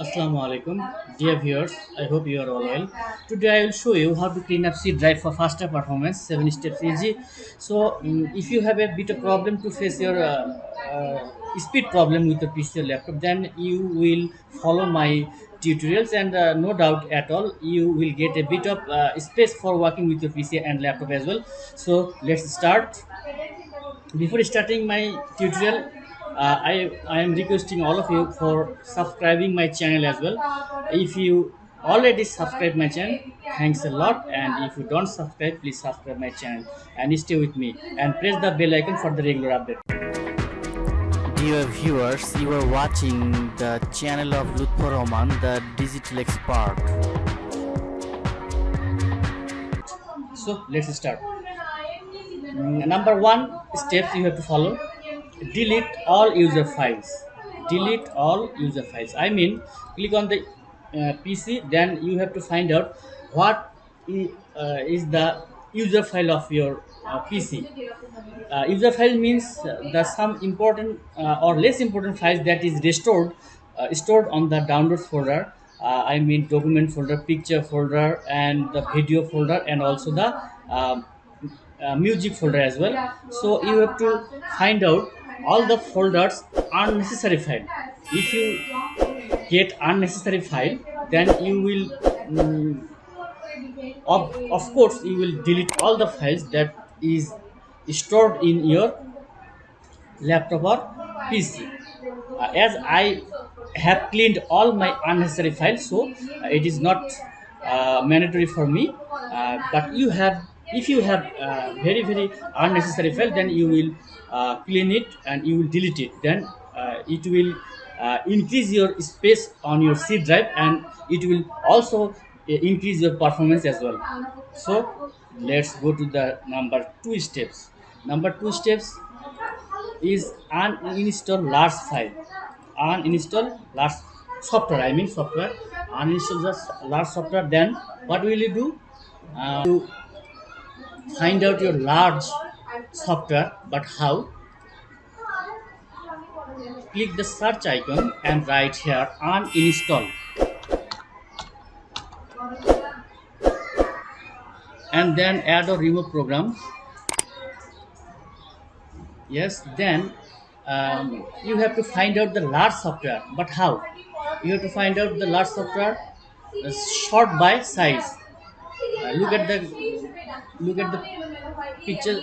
Assalamu alaikum, dear viewers. I hope you are all well. Today I will show you how to clean up C drive for faster performance. 7 steps easy. So, if you have a bit of problem to face your speed problem with your PC or laptop, then you will follow my tutorials, and no doubt at all you will get a bit of space for working with your PC and laptop as well. So, let's start. Before starting my tutorial, I am requesting all of you for subscribing my channel as well. If you already subscribe my channel, thanks a lot, and if you don't subscribe, please subscribe my channel and stay with me and press the bell icon for the regular update. Dear viewers, you are watching the channel of Lutfor Rahman, the digital expert. So let's start. Number one steps you have to follow: delete all user files. Delete all user files, I mean, click on the PC, then you have to find out what is the user file of your PC. User file means the some important or less important files that is restored stored on the downloads folder. I mean, document folder, picture folder, and the video folder, and also the music folder as well. So you have to find out all the folders unnecessary file. If you get unnecessary file, then you will of course you will delete all the files that is stored in your laptop or PC. As I have cleaned all my unnecessary files, so it is not mandatory for me. But you have, if you have very unnecessary file, then you will clean it and you will delete it. Then it will increase your space on your C drive, and it will also increase your performance as well. So let's go to the number two steps. Number two steps is uninstall large file. Uninstall large software, I mean software. Uninstall the large software. Then what will you do? To find out your large software, but how? Click the search icon and write here uninstall, and then add or remove program. Yes, then you have to find out the large software, but how? You have to find out the large software sort by size. Look at the picture,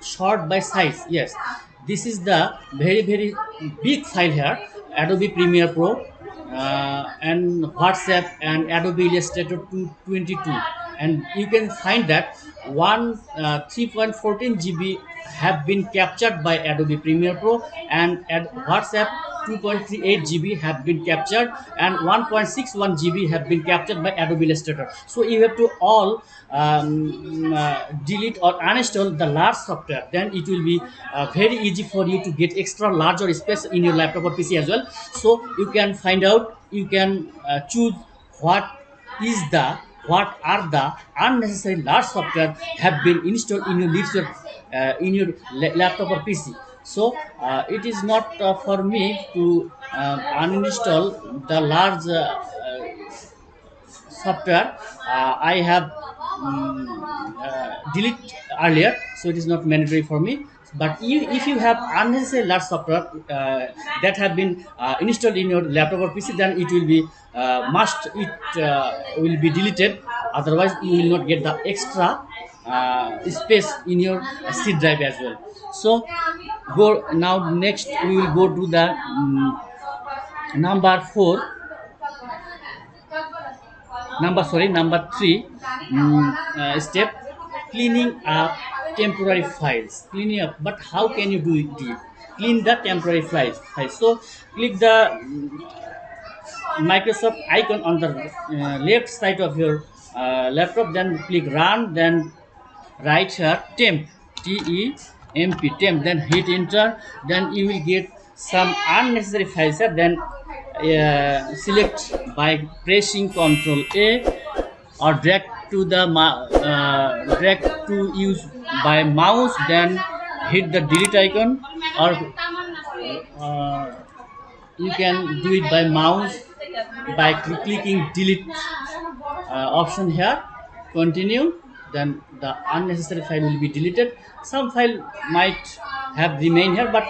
sort by size. Yes, this is the very big file here: Adobe Premiere Pro, and WhatsApp, and Adobe Illustrator 222, and you can find that 3.14 GB have been captured by Adobe Premiere Pro, and at WhatsApp 2.38 GB have been captured, and 1.61 GB have been captured by Adobe Illustrator. So you have to all delete or uninstall the large software. Then it will be very easy for you to get extra larger space in your laptop or PC as well. So you can find out, you can choose what are the unnecessary large software have been installed in your laptop or PC. So it is not for me to uninstall the large software. I have delete earlier, so it is not mandatory for me. But if you have unnecessary large software that have been installed in your laptop or PC, then it will be will be deleted. Otherwise, you will not get the extra space in your C drive as well. So go now. Next, we will go to the number four. Number three step: cleaning up temporary files. Cleaning up, but how can you do it? Clean the temporary files. So click the Microsoft icon on the left side of your laptop, then click run, then write here temp, temp, then hit enter. Then you will get some unnecessary files here. Then select by pressing Ctrl A, or drag to use by mouse, then hit the delete icon, or you can do it by mouse by clicking delete option here, continue, then the unnecessary file will be deleted. Some file might have remain here, but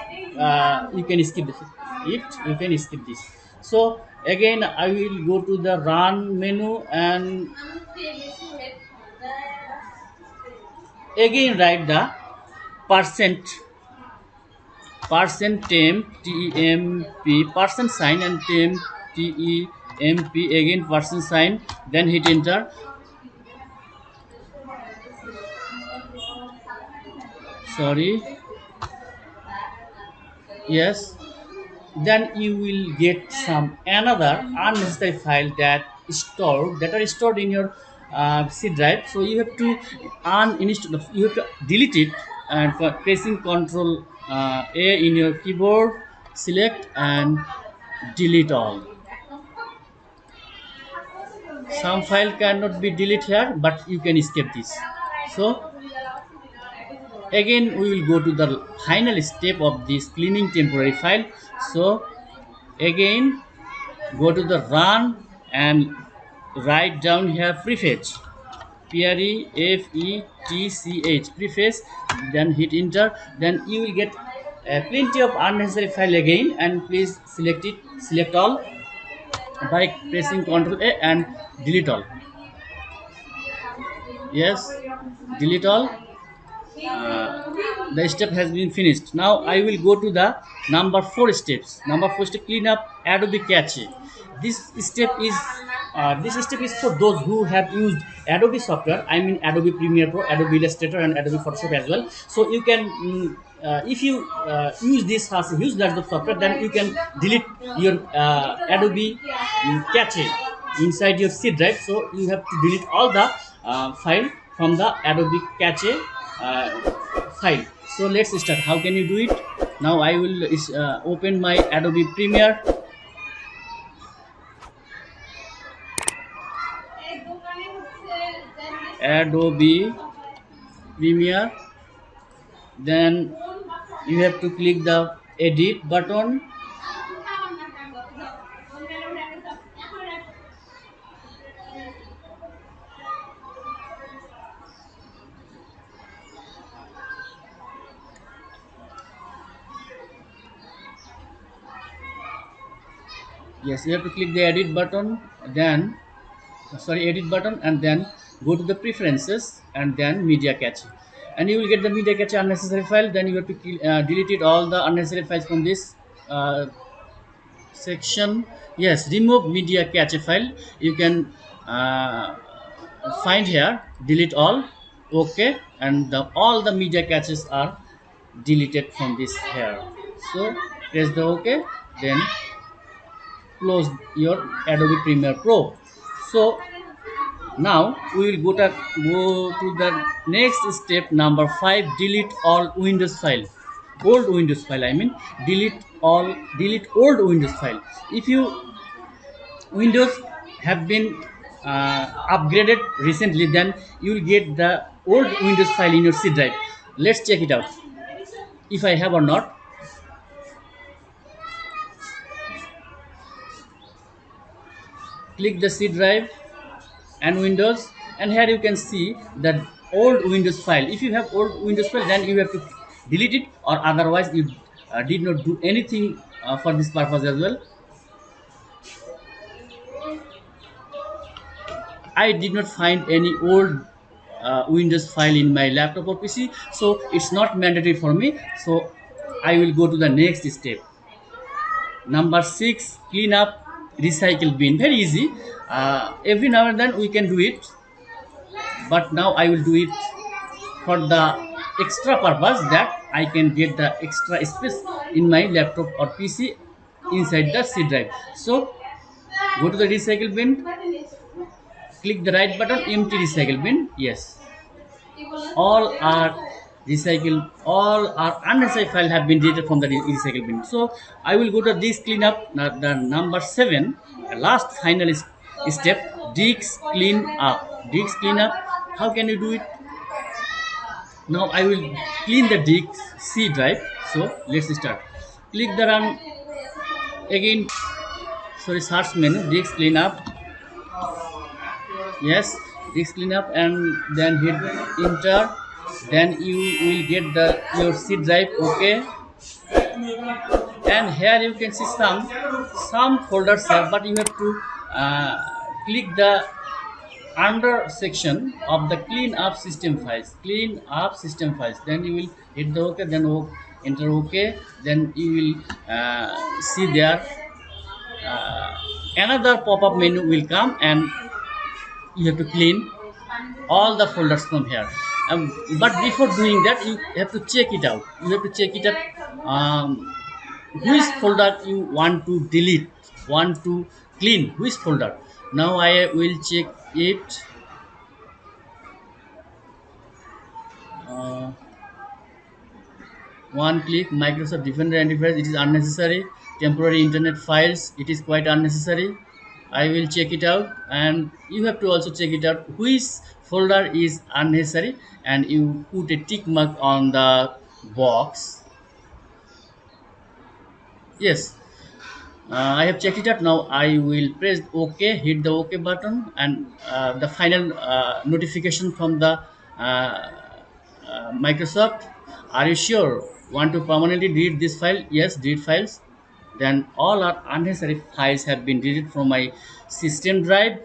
you can skip it, you can skip this. So again I will go to the run menu and again write the percent temp percent sign and temp again percent sign, then hit enter. Sorry, yes, then you will get some another unnecessary file that are stored in your C drive. So you have to uninstall, you have to delete it, and for pressing Ctrl A in your keyboard, select and delete all. Some file cannot be deleted here, but you can escape this. So again we will go to the final step of this cleaning temporary file. So again go to the run and write down here prefetch, prefetch preface, then hit enter. Then you will get plenty of unnecessary file again, and please select all by pressing Ctrl A and delete all. Yes, delete all. The step has been finished. Now I will go to the number 4 steps. Number 4 step, clean up Adobe cache. This step is for those who have used Adobe software. I mean Adobe Premiere Pro, Adobe Illustrator, and Adobe Photoshop as well. So you can if you use this as a use that software, then you can delete your Adobe cache inside your C drive. So you have to delete all the file from the Adobe cache file. So let's start. How can you do it? Now I will open my Adobe Premiere. Adobe Premiere. Then you have to click the edit button. Yes, you have to click the edit button, then edit button, and then go to the preferences and then media cache, and you will get the media cache unnecessary file. Then you have to delete it all the unnecessary files from this section. Yes, remove media cache file, you can find here, delete all. Okay, and all the media caches are deleted from this here. So press the OK, then close your Adobe Premiere Pro. So now we will go to the next step, number 5, delete all Windows file, old Windows file. I mean delete old Windows file. If you Windows have been upgraded recently, then you will get the old Windows file in your C drive. Let's check it out if I have or not. Click the C drive and Windows, and here you can see that old Windows file. If you have old Windows file, then you have to delete it, or otherwise you did not do anything for this purpose as well. I did not find any old Windows file in my laptop or PC, so it's not mandatory for me. So I will go to the next step. Number 6, clean up recycle bin. Very easy. Every now and then we can do it, but now I will do it for the extra purpose that I can get the extra space in my laptop or PC inside the C drive. So go to the recycle bin, click the right button, empty recycle bin. Yes, all our unnecessary file have been deleted from the recycle bin. So I will go to this cleanup. Now the number 7, last final step, disk clean up. Disk clean up. How can you do it? Now I will clean the disk C drive. So let's start. Click the run again. sorry, search menu, disk cleanup. Yes, disk cleanup, and then hit enter. Then you will get the your C drive. Okay, and here you can see some folders have, but you have to click the under section of the clean up system files, then you will hit the OK, then enter OK, then you will see there uh, another pop-up menu will come, and you have to clean all the folders from here. But before doing that, you have to check it out, which folder you want to delete, want to clean, which folder. Now I will check it. uh, One click Microsoft Defender Antivirus, it is unnecessary. Temporary internet files, it is quite unnecessary. I will check it out, and you have to also check it out which folder is unnecessary, and you put a tick mark on the box. Yes, I have checked it out. Now I will press OK, hit the OK button, and the final notification from the Microsoft. Are you sure? Want to permanently delete this file? Yes, delete files. Then all our unnecessary files have been deleted from my system drive.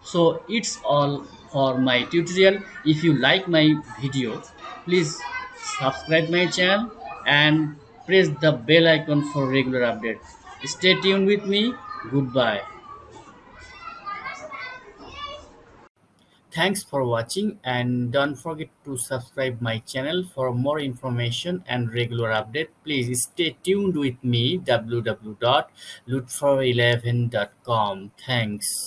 So it's all for my tutorial. If you like my video, please subscribe my channel and press the bell icon for regular update. Stay tuned with me. Goodbye. Thanks for watching, and don't forget to subscribe my channel for more information and regular update. Please stay tuned with me, www.lutfor11.com. Thanks.